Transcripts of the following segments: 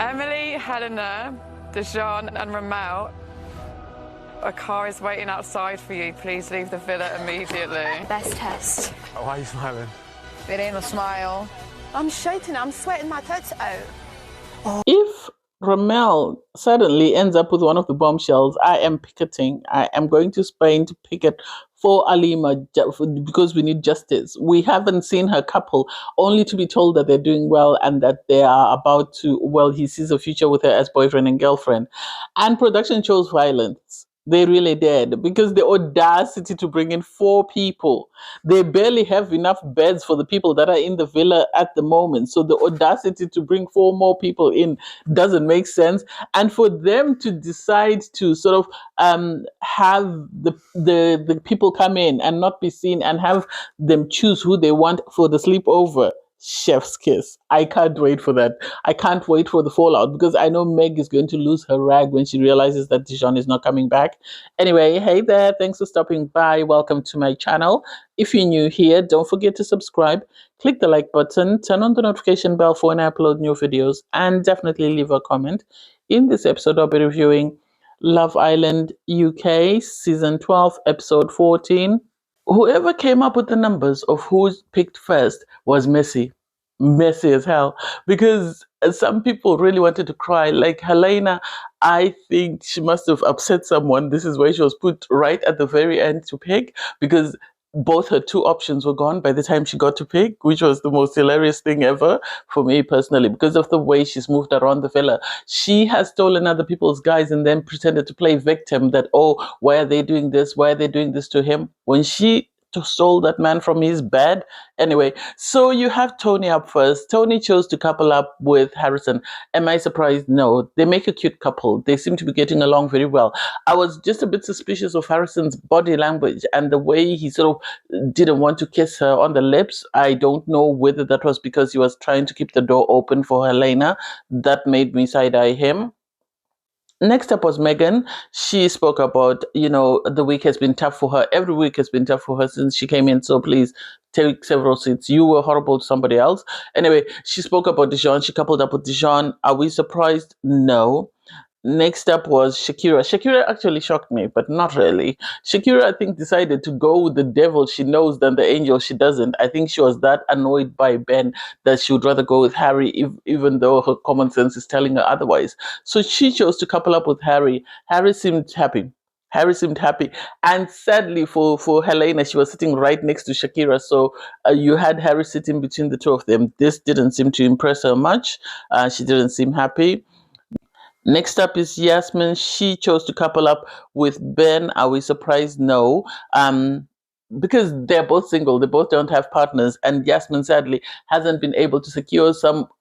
Emily, Helena, Dijon and Remell. A car is waiting outside for you. Please leave the villa immediately. Best test. Why are you smiling? It ain't a smile. I'm shaking, I'm sweating my guts out. If Remell suddenly ends up with one of the bombshells, I am picketing. I am going to Spain to picket for Alima because we need justice. We haven't seen her couple, only to be told that they're doing well and that they are about to, well, he sees a future with her as boyfriend and girlfriend. And production chose violence. They really did, because the audacity to bring in 4 people. They barely have enough beds for the people that are in the villa at the moment. So the audacity to bring 4 more people in doesn't make sense. And for them to decide to sort of have the people come in and not be seen and have them choose who they want for the sleepover. Chef's kiss. I can't wait for that. I can't wait for the fallout, because I know Meg is going to lose her rag when she realizes that Dijon is not coming back. Anyway, hey there. Thanks for stopping by. Welcome to my channel. If you're new here, don't forget to subscribe. Click the like button. Turn on the notification bell for when I upload new videos. And definitely leave a comment. In this episode, I'll be reviewing Love Island UK Season 12, Episode 14. Whoever came up with the numbers of who's picked first was messy as hell, because some people really wanted to cry. Like Helena, I think she must have upset someone. This is why she was put right at the very end to pick, because both her 2 options were gone by the time she got to pick, which was the most hilarious thing ever for me personally, because of the way she's moved around the villa. She has stolen other people's guys and then pretended to play victim, that, oh, why are they doing this? Why are they doing this to him? When she stole that man from his bed. Anyway, so you have Tony up first. Tony chose to couple up with Harrison. Am I surprised? No. They make a cute couple. They seem to be getting along very well. I was just a bit suspicious of Harrison's body language and the way he sort of didn't want to kiss her on the lips. I don't know whether that was because he was trying to keep the door open for Helena. That made me side-eye him. Next up was Megan. She spoke about, the week has been tough for her. Every week has been tough for her since she came in. So please take several seats. You were horrible to somebody else. Anyway, she spoke about Dijon. She coupled up with Dijon. Are we surprised? No. Next up was Shakira. Shakira actually shocked me, but not really. Shakira, I think, decided to go with the devil she knows than the angel she doesn't. I think she was that annoyed by Ben that she would rather go with Harry, even though her common sense is telling her otherwise. So she chose to couple up with Harry. Harry seemed happy. And sadly for Helena, she was sitting right next to Shakira. So you had Harry sitting between the 2 of them. This didn't seem to impress her much. She didn't seem happy. Next up is Yasmin. She chose to couple up with Ben. Are we surprised? No. Because they're both single, they both don't have partners, and Yasmin sadly hasn't been able to secure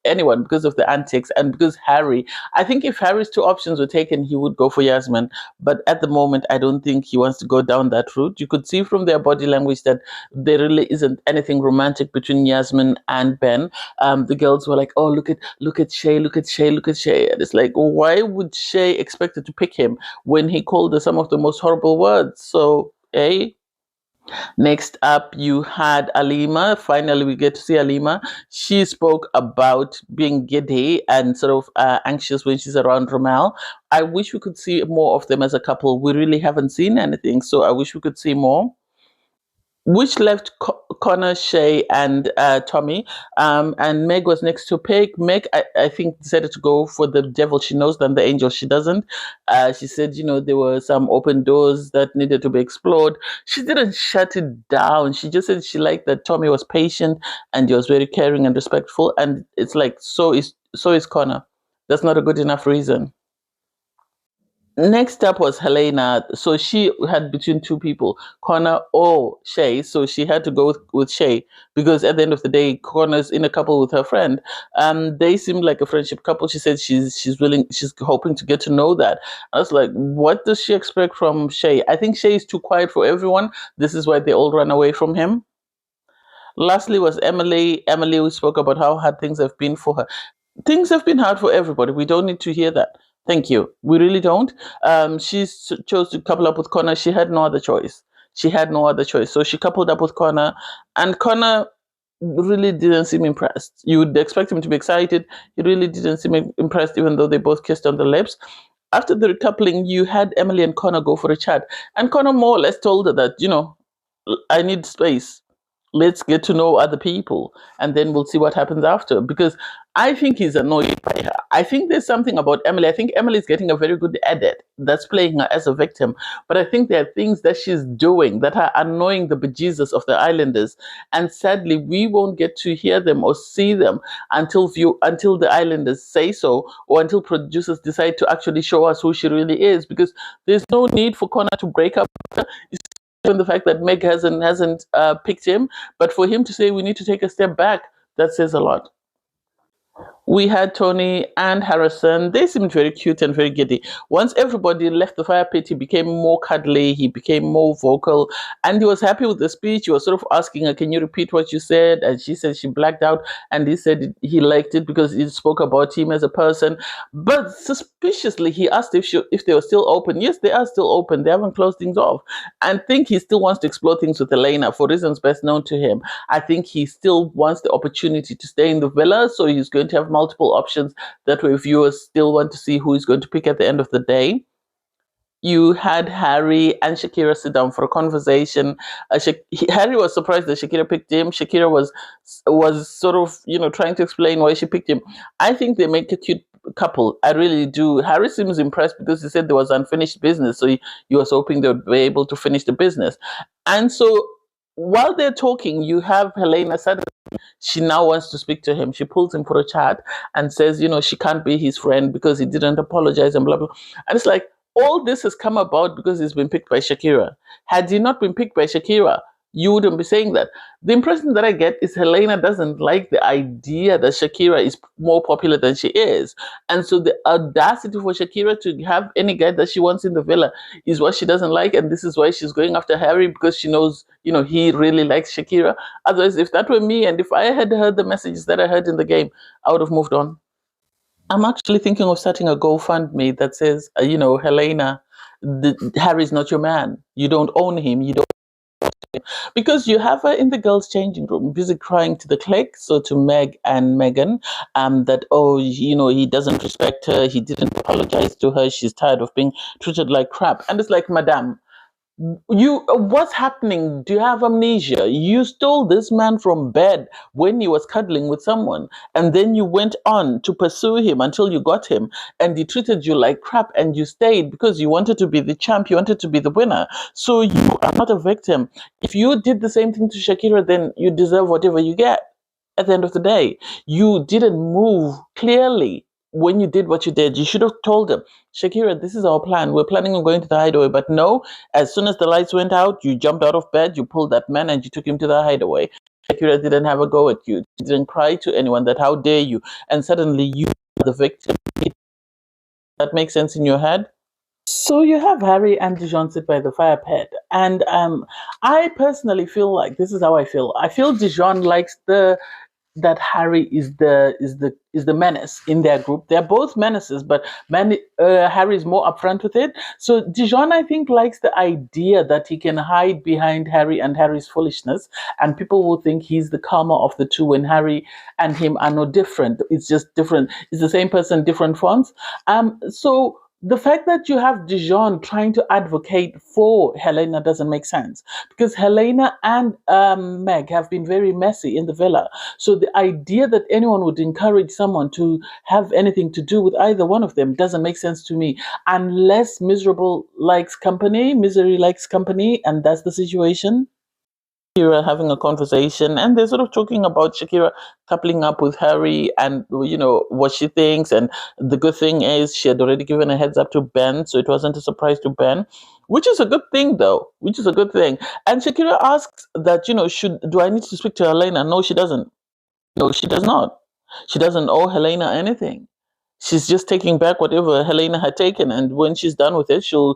anyone because of the antics and because Harry. I think if Harry's 2 options were taken, he would go for Yasmin, but at the moment, I don't think he wants to go down that route. You could see from their body language that there really isn't anything romantic between Yasmin and Ben. The girls were like, "Oh, look at Shay, look at Shay, look at Shay," and it's like, why would Shay expect her to pick him when he called her some of the most horrible words? So, Next up, you had Alima. Finally, we get to see Alima. She spoke about being giddy and sort of anxious when she's around Remell. I wish we could see more of them as a couple. We really haven't seen anything, so I wish we could see more. Which left Connor, Shay, and Tommy. And Meg was next to pick. Meg, I think, decided to go for the devil she knows than the angel she doesn't. She said, there were some open doors that needed to be explored. She didn't shut it down. She just said she liked that Tommy was patient and he was very caring and respectful. And it's like, so is Connor. That's not a good enough reason. Next up was Helena. So she had between 2 people, Connor or Shay. So she had to go with Shay because at the end of the day, Connor's in a couple with her friend. They seemed like a friendship couple. She said she's hoping to get to know that. I was like, what does she expect from Shay? I think Shay is too quiet for everyone. This is why they all run away from him. Lastly was Emily. Emily, we spoke about how hard things have been for her. Things have been hard for everybody. We don't need to hear that. Thank you. We really don't. She chose to couple up with Connor. She had no other choice. So she coupled up with Connor. And Connor really didn't seem impressed. You would expect him to be excited. He really didn't seem impressed, even though they both kissed on the lips. After the recoupling, you had Emily and Connor go for a chat. And Connor more or less told her that, I need space. Let's get to know other people and then we'll see what happens after. Because I think he's annoyed by her. I think there's something about Emily. I think Emily is getting a very good edit that's playing her as a victim. But I think there are things that she's doing that are annoying the bejesus of the islanders. And sadly, we won't get to hear them or see them until the islanders say so, or until producers decide to actually show us who she really is. Because there's no need for Connor to break up with her. Even the fact that Meg hasn't picked him, but for him to say we need to take a step back, that says a lot. We had Tony and Harrison. They seemed very cute and very giddy. Once everybody left the fire pit, he became more cuddly, he became more vocal, and he was happy with the speech. He was sort of asking her, can you repeat what you said? And she said she blacked out, and he said he liked it because it spoke about him as a person. But suspiciously, he asked if they were still open. Yes, they are still open. They haven't closed things off. And think he still wants to explore things with Helena for reasons best known to him. I think he still wants the opportunity to stay in the villa, so he's going to have multiple options. That way viewers still want to see who he's going to pick at the end of the day. You had Harry and Shakira sit down for a conversation. Harry was surprised that Shakira picked him. Shakira was sort of trying to explain why she picked him. I think they make a cute couple. I really do. Harry seems impressed because he said there was unfinished business, so he was hoping they would be able to finish the business. And so while they're talking, you have Helena suddenly. She now wants to speak to him. She pulls him for a chat and says, she can't be his friend because he didn't apologize and blah, blah. And it's like, all this has come about because he's been picked by Shakira. Had he not been picked by Shakira, you wouldn't be saying that. The impression that I get is Helena doesn't like the idea that Shakira is more popular than she is. And so the audacity for Shakira to have any guy that she wants in the villa is what she doesn't like. And this is why she's going after Harry, because she knows, he really likes Shakira. Otherwise, if that were me and if I had heard the messages that I heard in the game, I would have moved on. I'm actually thinking of starting a GoFundMe that says, Helena, Harry's not your man. You don't own him. You don't. Because you have her in the girls' changing room, busy crying to the clique, so to Meg and Megan, that, he doesn't respect her, he didn't apologize to her, she's tired of being treated like crap. And it's like, madam, what's happening? Do you have amnesia? You stole this man from bed when he was cuddling with someone, and then you went on to pursue him until you got him, and he treated you like crap, and you stayed because you wanted to be the champ, you wanted to be the winner. So you are not a victim. If you did the same thing to Shakira, then you deserve whatever you get. At the end of the day, you didn't move clearly. When you did what you did, you should have told them, Shakira, this is our plan. We're planning on going to the hideaway. But no, as soon as the lights went out, you jumped out of bed, you pulled that man and you took him to the hideaway. Shakira didn't have a go at you. She didn't cry to anyone that how dare you. And suddenly you are the victim. That makes sense in your head? So you have Harry and Dijon sit by the fire pit. And I personally feel like this is how I feel. I feel Dijon likes that Harry is the menace in their group. They're both menaces, but Harry is more upfront with it. So Dijon, I think, likes the idea that he can hide behind Harry and Harry's foolishness, and people will think he's the calmer of the two when Harry and him are no different. It's just different. It's the same person, different fonts. So the fact that you have Dijon trying to advocate for Helena doesn't make sense, because Helena and Meg have been very messy in the villa. So the idea that anyone would encourage someone to have anything to do with either one of them doesn't make sense to me, unless misery likes company, and that's the situation. Shakira having a conversation, and they're sort of talking about Shakira coupling up with Harry and what she thinks. And the good thing is she had already given a heads up to Ben, so it wasn't a surprise to Ben, which is a good thing though, which is a good thing. And Shakira asks that, do I need to speak to Helena? No, she doesn't. No, she does not. She doesn't owe Helena anything. She's just taking back whatever Helena had taken, and when she's done with it, she'll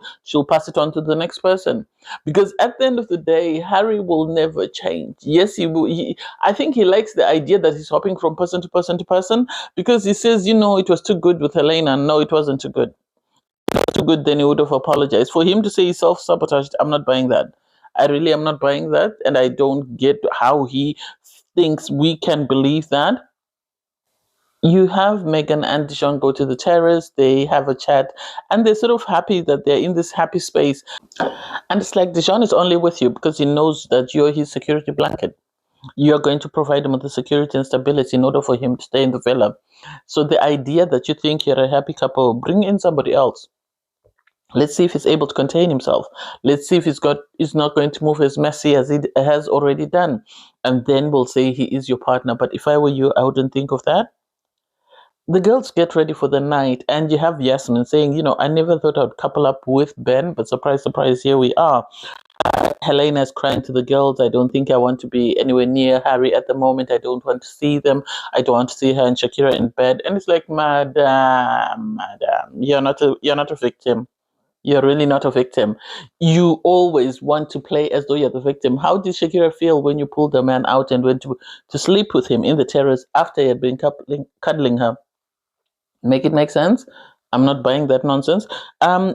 pass it on to the next person. Because at the end of the day, Harry will never change. Yes, he will. I think he likes the idea that he's hopping from person to person to person, because he says, it was too good with Helena. No, it wasn't too good. If it was too good, then he would have apologized. For him to say he self-sabotaged, I'm not buying that. I really am not buying that, and I don't get how he thinks we can believe that. You have Megan and Dijon go to the terrace, they have a chat, and they're sort of happy that they're in this happy space. And it's like Dijon is only with you because he knows that you're his security blanket. You're going to provide him with the security and stability in order for him to stay in the villa. So the idea that you think you're a happy couple, bring in somebody else. Let's see if he's able to contain himself. Let's see if he's not going to move as messy as he has already done. And then we'll say he is your partner. But if I were you, I wouldn't think of that. The girls get ready for the night, and you have Yasmin saying, I never thought I'd couple up with Ben, but surprise, surprise, here we are. Helena is crying to the girls, I don't think I want to be anywhere near Harry at the moment. I don't want to see them. I don't want to see her and Shakira in bed. And it's like, madam, you're not a victim. You're really not a victim. You always want to play as though you're the victim. How did Shakira feel when you pulled the man out and went to sleep with him in the terrace after he had been cuddling her? Make it make sense. I'm not buying that nonsense.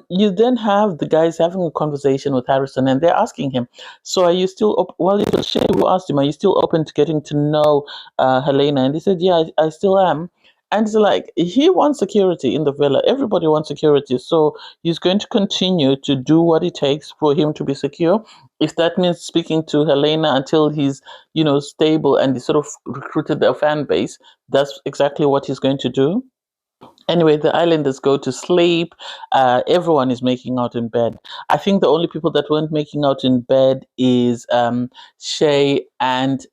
You then have the guys having a conversation with Harrison, and they're asking him, so are you still well, it was Shay who asked him, are you still open to getting to know Helena? And he said, yeah, I still am. And it's like, he wants security in the villa. Everybody wants security. So he's going to continue to do what it takes for him to be secure. If that means speaking to Helena until he's, stable and he sort of recruited a fan base, that's exactly what he's going to do. Anyway, the islanders go to sleep. Everyone is making out in bed. I think the only people that weren't making out in bed is Shay, and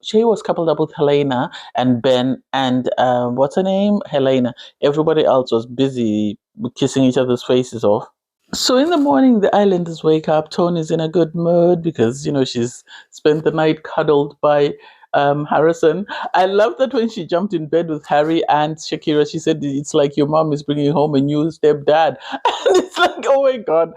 Shay was coupled up with Helena and Ben, and what's her name? Helena. Everybody else was busy kissing each other's faces off. So in the morning, the islanders wake up. Tony's in a good mood because, she's spent the night cuddled by Harrison. I love that when she jumped in bed with Harry and Shakira, she said, it's like your mom is bringing home a new stepdad. And it's like, oh my God.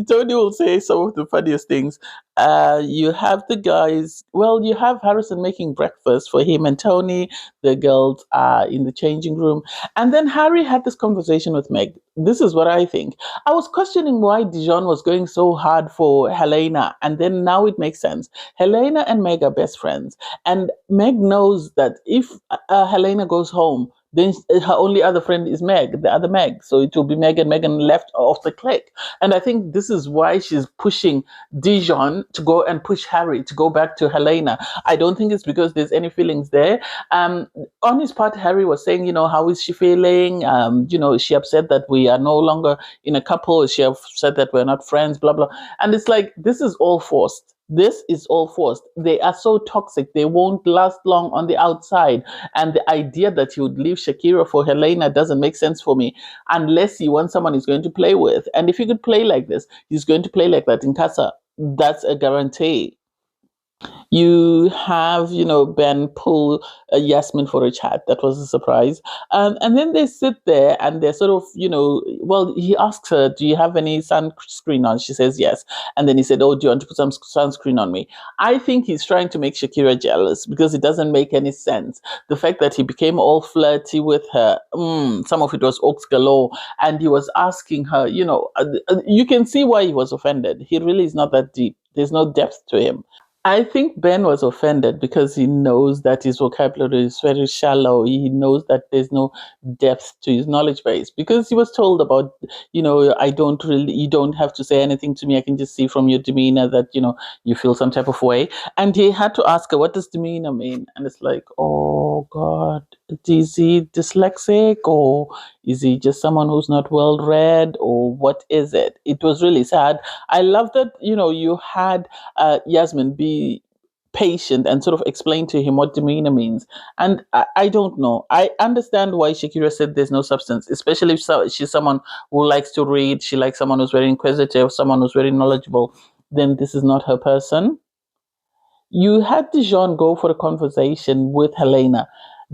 Tony will say some of the funniest things. You have the guys, you have Harrison making breakfast for him and Tony. The girls are in the changing room. And then Harry had this conversation with Meg. This is what I think. I was questioning why Dijon was going so hard for Helena. And then now it makes sense. Helena and Meg are best friends. And Meg knows that if Helena goes home, then her only other friend is Meg, the other Meg. So it will be Meg and Megan left off the clique. And I think this is why she's pushing Dijon to go and push Harry to go back to Helena. I don't think it's because there's any feelings there. On his part, Harry was saying, how is she feeling? Is she upset that we are no longer in a couple? Is she upset that we're not friends? Blah, blah. And it's like, this is all forced. This is all forced. They are so toxic. They won't last long on the outside. And the idea that he would leave Shakira for Helena doesn't make sense for me, unless he wants someone he's going to play with. And if he could play like this, he's going to play like that in Casa. That's a guarantee. You have, Ben pull Yasmin for a chat. That was a surprise. And then they sit there and they're sort of, he asks her, do you have any sunscreen on? She says yes. And then he said, oh, do you want to put some sunscreen on me? I think he's trying to make Shakira jealous because it doesn't make any sense. The fact that he became all flirty with her, some of it was oaks galore. And he was asking her, you can see why he was offended. He really is not that deep. There's no depth to him. I think Ben was offended because he knows that his vocabulary is very shallow. He knows that there's no depth to his knowledge base because he was told about, you don't have to say anything to me. I can just see from your demeanor that, you feel some type of way. And he had to ask her, what does demeanor mean? And it's like, oh God, is he dyslexic or is he just someone who's not well read or what is it? It was really sad. I love that, you had Yasmin be patient and sort of explain to him what demeanor means. And I don't know. I understand why Shakira said there's no substance, especially if she's someone who likes to read. She likes someone who's very inquisitive, someone who's very knowledgeable. Then this is not her person. You had Dijon go for a conversation with Helena.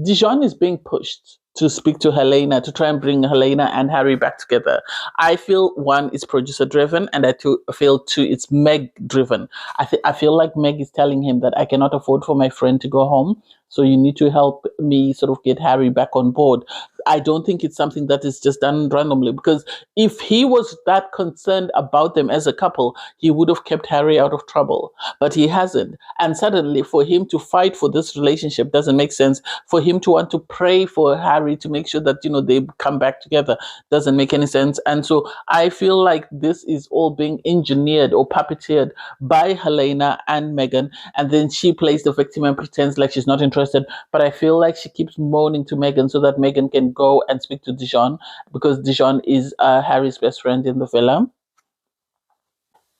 Dijon is being pushed to speak to Helena, to try and bring Helena and Harry back together. I feel one, is producer driven, and I feel two, it's Meg driven. I feel like Meg is telling him that I cannot afford for my friend to go home, So you need to help me sort of get Harry back on board. I don't think it's something that is just done randomly, because if he was that concerned about them as a couple, he would have kept Harry out of trouble. But he hasn't. And suddenly, for him to fight for this relationship doesn't make sense. For him to want to pray for Harry to make sure that, they come back together doesn't make any sense. And so I feel like this is all being engineered or puppeteered by Helena and Meghan. And then she plays the victim and pretends like she's not interested. But I feel like she keeps moaning to Meghan so that Meghan can go and speak to Dijon, because Dijon is Harry's best friend in the villa.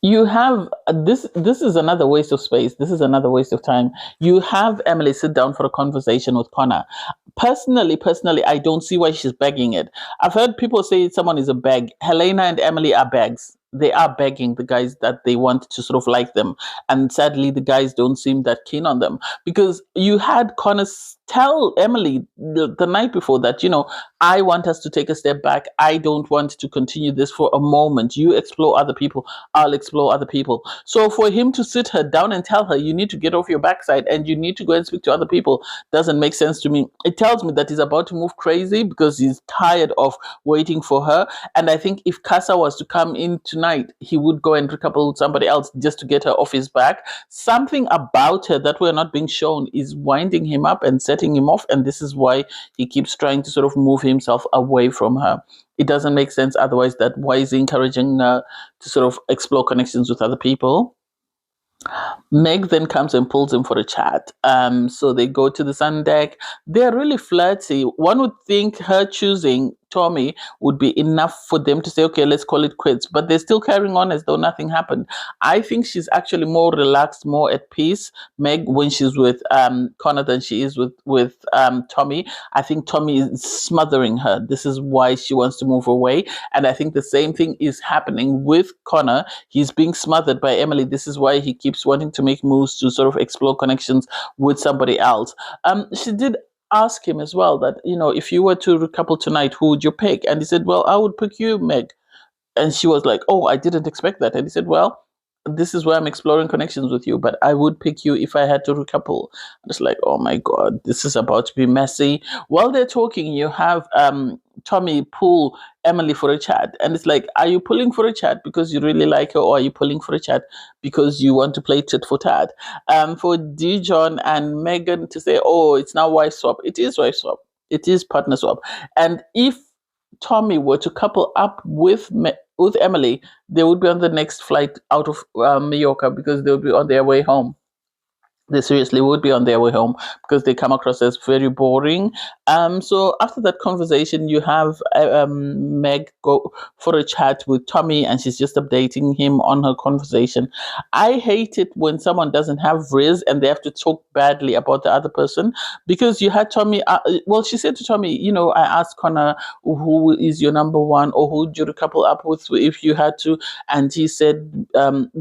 You have this is another waste of space. This is another waste of time. You have Emily sit down for a conversation with Connor. Personally, I don't see why she's begging it. I've heard people say someone is a beg. Helena and Emily are bags. They are begging the guys that they want to sort of like them. And sadly, the guys don't seem that keen on them, because you had Connor tell Emily the night before that, I want us to take a step back. I don't want to continue this for a moment. You explore other people. I'll explore other people. So for him to sit her down and tell her, you need to get off your backside and you need to go and speak to other people, doesn't make sense to me. It tells me that he's about to move crazy because he's tired of waiting for her. And I think if Casa was to come in tonight, he would go and recouple with somebody else just to get her off his back. Something about her that we're not being shown is winding him up and setting him off. And this is why he keeps trying to sort of move himself away from her. It doesn't make sense otherwise. That why is he encouraging her to sort of explore connections with other people? Meg then comes and pulls him for a chat. So they go to the sun deck. They're really flirty. One would think her choosing Tommy would be enough for them to say, okay, let's call it quits. But they're still carrying on as though nothing happened. I think she's actually more relaxed, more at peace, Meg, when she's with Connor than she is with Tommy. I think Tommy is smothering her. This is why she wants to move away. And I think the same thing is happening with Connor. He's being smothered by Emily. This is why he keeps wanting to make moves to sort of explore connections with somebody else. She did ask him as well that, if you were to recouple tonight, who would you pick? And he said, well, I would pick you, Meg. And she was like, oh, I didn't expect that. And he said, well, this is where I'm exploring connections with you, but I would pick you if I had to recouple. I'm just like, oh my God, this is about to be messy. While they're talking, you have Tommy pull Emily for a chat. And it's like, are you pulling for a chat because you really like her, or are you pulling for a chat because you want to play tit for tat? For Dijon and Meghan to say, oh, it's now wife swap. It is wife swap. It is partner swap. And if Tommy were to couple up with Emily, they would be on the next flight out of Mallorca, because they would be on their way home. They seriously would be on their way home, because they come across as very boring. So after that conversation, you have Meg go for a chat with Tommy, and she's just updating him on her conversation. I hate it when someone doesn't have riz and they have to talk badly about the other person, because you had Tommy. She said to Tommy, I asked Connor, who is your number one, or who would you couple up with if you had to? And he said,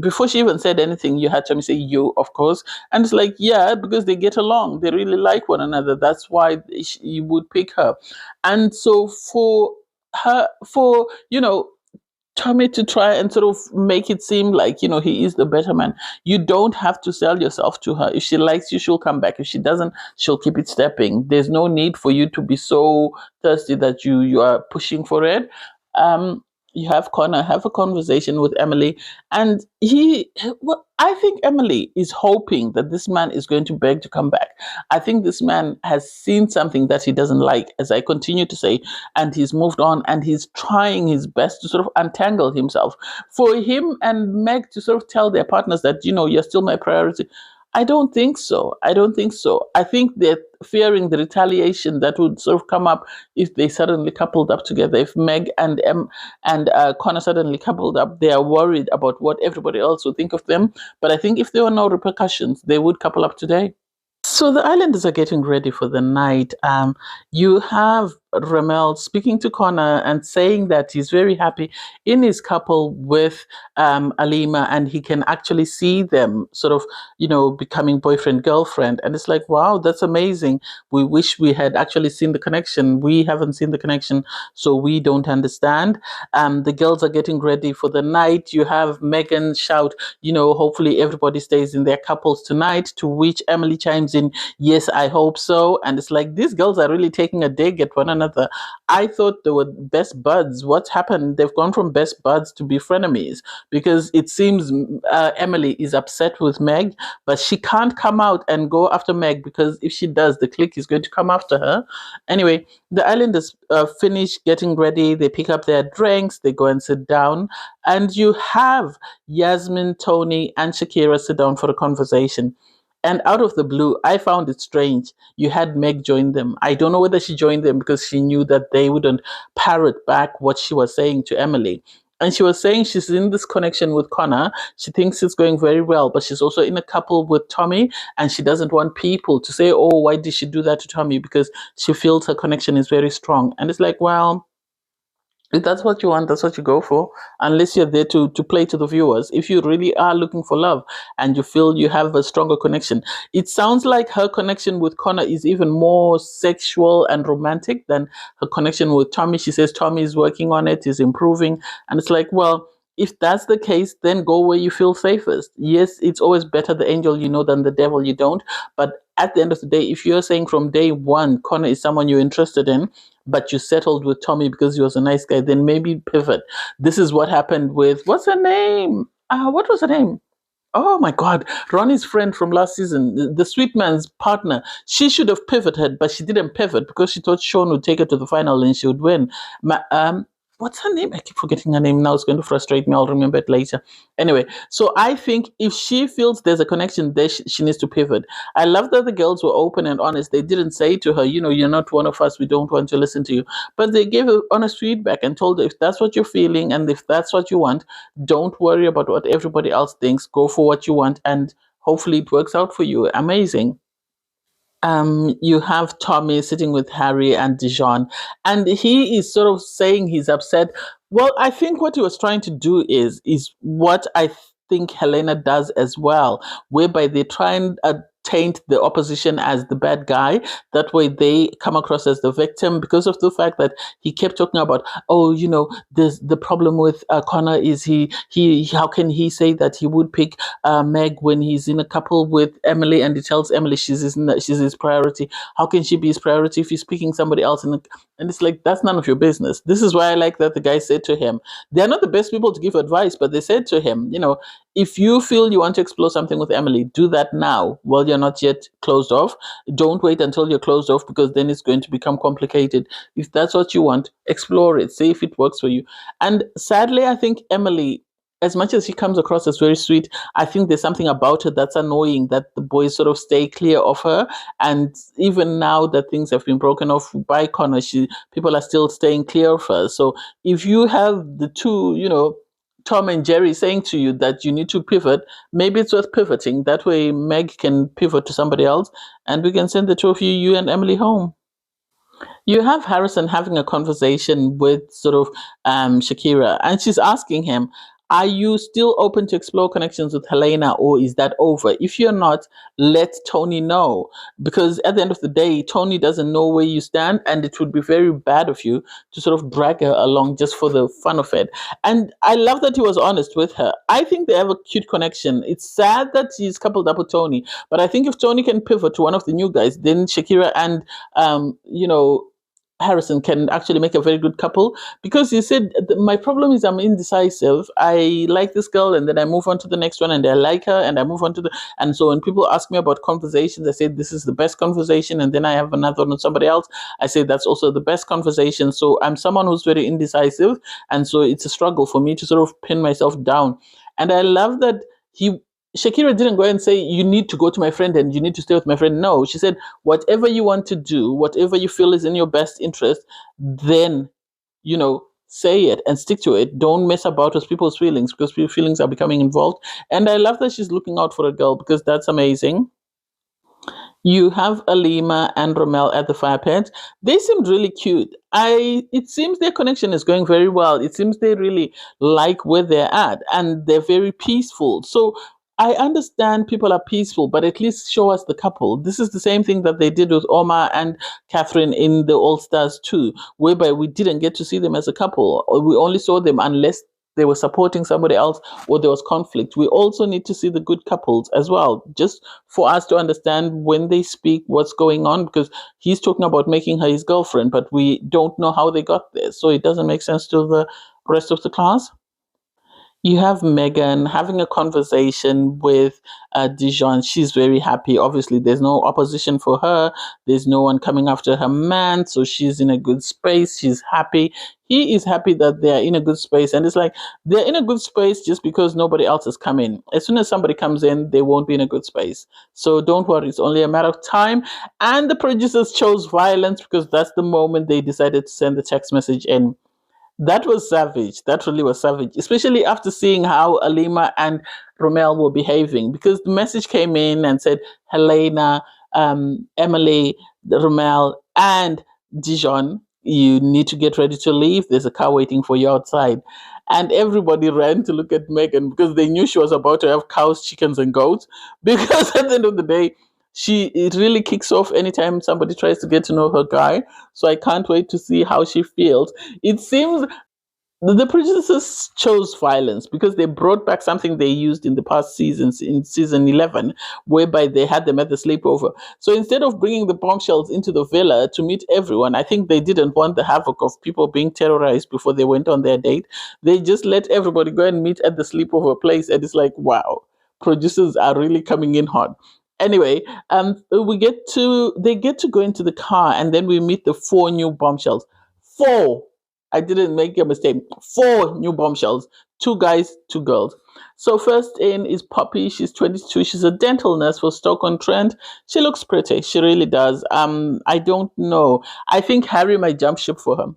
before she even said anything, you had Tommy say, you, of course. And it's like, yeah, because they get along. They really like one another. That's why you would pick her. And so for Tommy to try and sort of make it seem like, he is the better man, you don't have to sell yourself to her. If she likes you, she'll come back. If she doesn't, she'll keep it stepping. There's no need for you to be so thirsty that you are pushing for it. You have Connor have a conversation with Emily, and I think Emily is hoping that this man is going to beg to come back. I think this man has seen something that he doesn't like, as I continue to say, and he's moved on, and he's trying his best to sort of untangle himself. For him and Meg to sort of tell their partners that, you're still my priority, I don't think so. I think they're fearing the retaliation that would sort of come up if they suddenly coupled up together. If Meg and Connor suddenly coupled up, they are worried about what everybody else would think of them. But I think if there were no repercussions, they would couple up today. So the islanders are getting ready for the night. You have Remell speaking to Connor and saying that he's very happy in his couple with Alima, and he can actually see them sort of, becoming boyfriend, girlfriend. And it's like, wow, that's amazing. We wish we had actually seen the connection. We haven't seen the connection, so we don't understand. The girls are getting ready for the night. You have Megan shout, hopefully everybody stays in their couples tonight, to which Emily chimes in, yes, I hope so. And it's like, these girls are really taking a dig at one another. I thought they were best buds. What's happened? They've gone from best buds to be frenemies, because it seems Emily is upset with Meg, but she can't come out and go after Meg, because if she does, the clique is going to come after her. Anyway, the islanders finish getting ready. They pick up their drinks. They go and sit down. And you have Yasmin, Tony, and Shakira sit down for a conversation. And out of the blue, I found it strange. You had Meg join them. I don't know whether she joined them because she knew that they wouldn't parrot back what she was saying to Emily. And she was saying she's in this connection with Connor. She thinks it's going very well, but she's also in a couple with Tommy, and she doesn't want people to say, oh, why did she do that to Tommy? Because she feels her connection is very strong. And it's like, well, if that's what you want, that's what you go for, unless you're there to play to the viewers. If you really are looking for love and you feel you have a stronger connection, it sounds like her connection with Connor is even more sexual and romantic than her connection with Tommy. She says Tommy is working on it, is improving. And it's like, well, if that's the case, then go where you feel safest. Yes, it's always better the angel you know than the devil you don't. But at the end of the day, if you're saying from day one, Connor is someone you're interested in, but you settled with Tommy because he was a nice guy, then maybe pivot. This is what happened with, what's her name? What was her name? Oh my God, Ronnie's friend from last season, the sweet man's partner. She should have pivoted, but she didn't pivot because she thought Sean would take her to the final and she would win. What's her name? I keep forgetting her name now. It's going to frustrate me. I'll remember it later. Anyway, so I think if she feels there's a connection there, she needs to pivot. I love that the girls were open and honest. They didn't say to her, you're not one of us. We don't want to listen to you. But they gave her honest feedback and told her, if that's what you're feeling and if that's what you want, don't worry about what everybody else thinks. Go for what you want, and hopefully it works out for you. Amazing. You have Tommy sitting with Harry and Dijon, and he is sort of saying he's upset. Well, I think what he was trying to do is what I think Helena does as well, whereby they try and taint the opposition as the bad guy. That way they come across as the victim, because of the fact that he kept talking about, oh, there's the problem with Connor is he how can he say that he would pick Meg when he's in a couple with Emily, and he tells Emily she's his priority. How can she be his priority if he's picking somebody else? And it's like, that's none of your business. This is why I like that the guy said to him, they're not the best people to give advice, but they said to him, if you feel you want to explore something with Emily, do that now while you're not yet closed off. Don't wait until you're closed off, because then it's going to become complicated. If that's what you want, explore it, see if it works for you. And sadly, I think Emily, as much as she comes across as very sweet, I think there's something about her that's annoying, that the boys sort of stay clear of her. And even now that things have been broken off by Connor, people are still staying clear of her. So if you have the two, Tom and Jerry saying to you that you need to pivot, maybe it's worth pivoting. That way Meg can pivot to somebody else, and we can send the two of you and Emily, home. You have Harrison having a conversation with sort of Shakira, and she's asking him, are you still open to explore connections with Helena, or is that over? If you're not, let Tony know. Because at the end of the day, Tony doesn't know where you stand, and it would be very bad of you to sort of drag her along just for the fun of it. And I love that he was honest with her. I think they have a cute connection. It's sad that she's coupled up with Tony, but I think if Tony can pivot to one of the new guys, then Shakira and, Harrison can actually make a very good couple, because he said, my problem is I'm indecisive. I like this girl and then I move on to the next one, and I like her and I move on to and so when people ask me about conversations, I say this is the best conversation, and then I have another one with somebody else, I say that's also the best conversation. So I'm someone who's very indecisive, and so it's a struggle for me to sort of pin myself down. And I love that Shakira didn't go and say, you need to go to my friend and you need to stay with my friend. No, she said, whatever you want to do, whatever you feel is in your best interest, then, say it and stick to it. Don't mess about with people's feelings, because people's feelings are becoming involved. And I love that she's looking out for a girl, because that's amazing. You have Alima and Remell at the fire pit. They seemed really cute. It seems their connection is going very well. It seems they really like where they're at and they're very peaceful. So I understand people are peaceful, but at least show us the couple. This is the same thing that they did with Omar and Catherine in the All Stars 2, whereby we didn't get to see them as a couple. Or we only saw them unless they were supporting somebody else or there was conflict. We also need to see the good couples as well, just for us to understand when they speak what's going on, because he's talking about making her his girlfriend, but we don't know how they got there. So it doesn't make sense to the rest of the class. You have Megan having a conversation with Dijon. She's very happy. Obviously, there's no opposition for her. There's no one coming after her man. So she's in a good space. She's happy. He is happy that they're in a good space. And it's like they're in a good space just because nobody else is coming. As soon as somebody comes in, they won't be in a good space. So don't worry. It's only a matter of time. And the producers chose violence because that's the moment they decided to send the text message in. That was savage. That really was savage, especially after seeing how Alima and Romel were behaving. Because the message came in and said, Helena, Emily, Romel, and Dijon, you need to get ready to leave. There's a car waiting for you outside. And everybody ran to look at Megan because they knew she was about to have cows, chickens, and goats. Because at the end of the day, it really kicks off anytime somebody tries to get to know her guy. So I can't wait to see how she feels. It seems the producers chose violence because they brought back something they used in the past seasons in season 11, whereby they had them at the sleepover. So instead of bringing the bombshells into the villa to meet everyone, I think they didn't want the havoc of people being terrorized before they went on their date. They just let everybody go and meet at the sleepover place. And it's like, wow, producers are really coming in hot. Anyway, they get to go into the car and then we meet the four new bombshells. Four. I didn't make a mistake. Four new bombshells. Two guys, two girls. So first in is Poppy. She's 22. She's a dental nurse for Stoke-on-Trent. She looks pretty. She really does. I don't know. I think Harry might jump ship for her.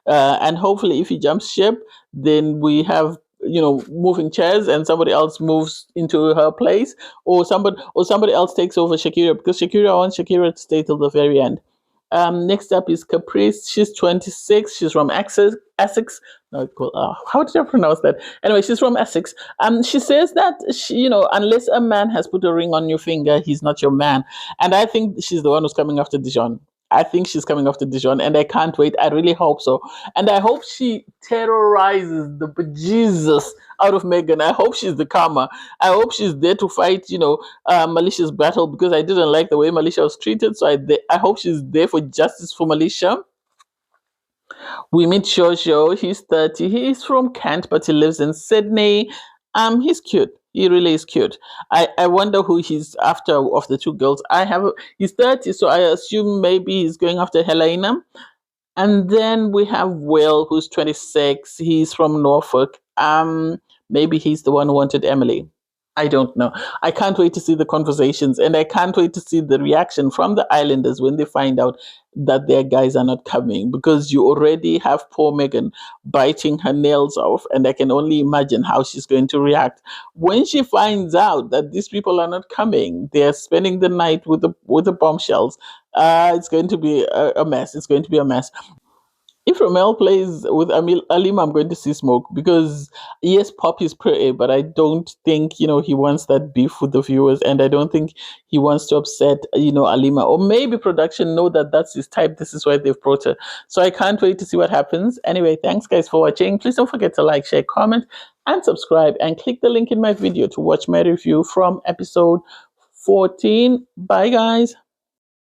And hopefully if he jumps ship, then we have moving chairs and somebody else moves into her place, or somebody else takes over Shakira, because Shakira wants Shakira to stay till the very end. Next up is Caprice. She's 26. She's from Essex. No, cool. How did I pronounce that? Anyway, she's from Essex. She says that unless a man has put a ring on your finger, he's not your man. And I think she's the one who's coming after Dijon. I think she's coming after Dijon, and I can't wait. I really hope so. And I hope she terrorizes the bejesus out of Megan. I hope she's the karma. I hope she's there to fight, Malicia's battle, because I didn't like the way Malicia was treated. So I hope she's there for justice for Malicia. We meet Jojo. He's 30. He's from Kent, but he lives in Sydney. He's cute. He really is cute. I wonder who he's after of the two girls. He's 30, so I assume maybe he's going after Helena. And then we have Will, who's 26. He's from Norfolk. Maybe he's the one who wanted Emily. I don't know. I can't wait to see the conversations, and I can't wait to see the reaction from the islanders when they find out that their guys are not coming, because you already have poor Megan biting her nails off, and I can only imagine how she's going to react when she finds out that these people are not coming. They're spending the night with the bombshells. It's going to be a mess. It's going to be a mess. If Romel plays with Alima, I'm going to see smoke, because yes, Pop is pretty, but I don't think he wants that beef with the viewers, and I don't think he wants to upset Alima, or maybe production know that that's his type. This is why they've brought her. So I can't wait to see what happens. Anyway, thanks guys for watching. Please don't forget to like, share, comment, and subscribe, and click the link in my video to watch my review from episode 14. Bye guys.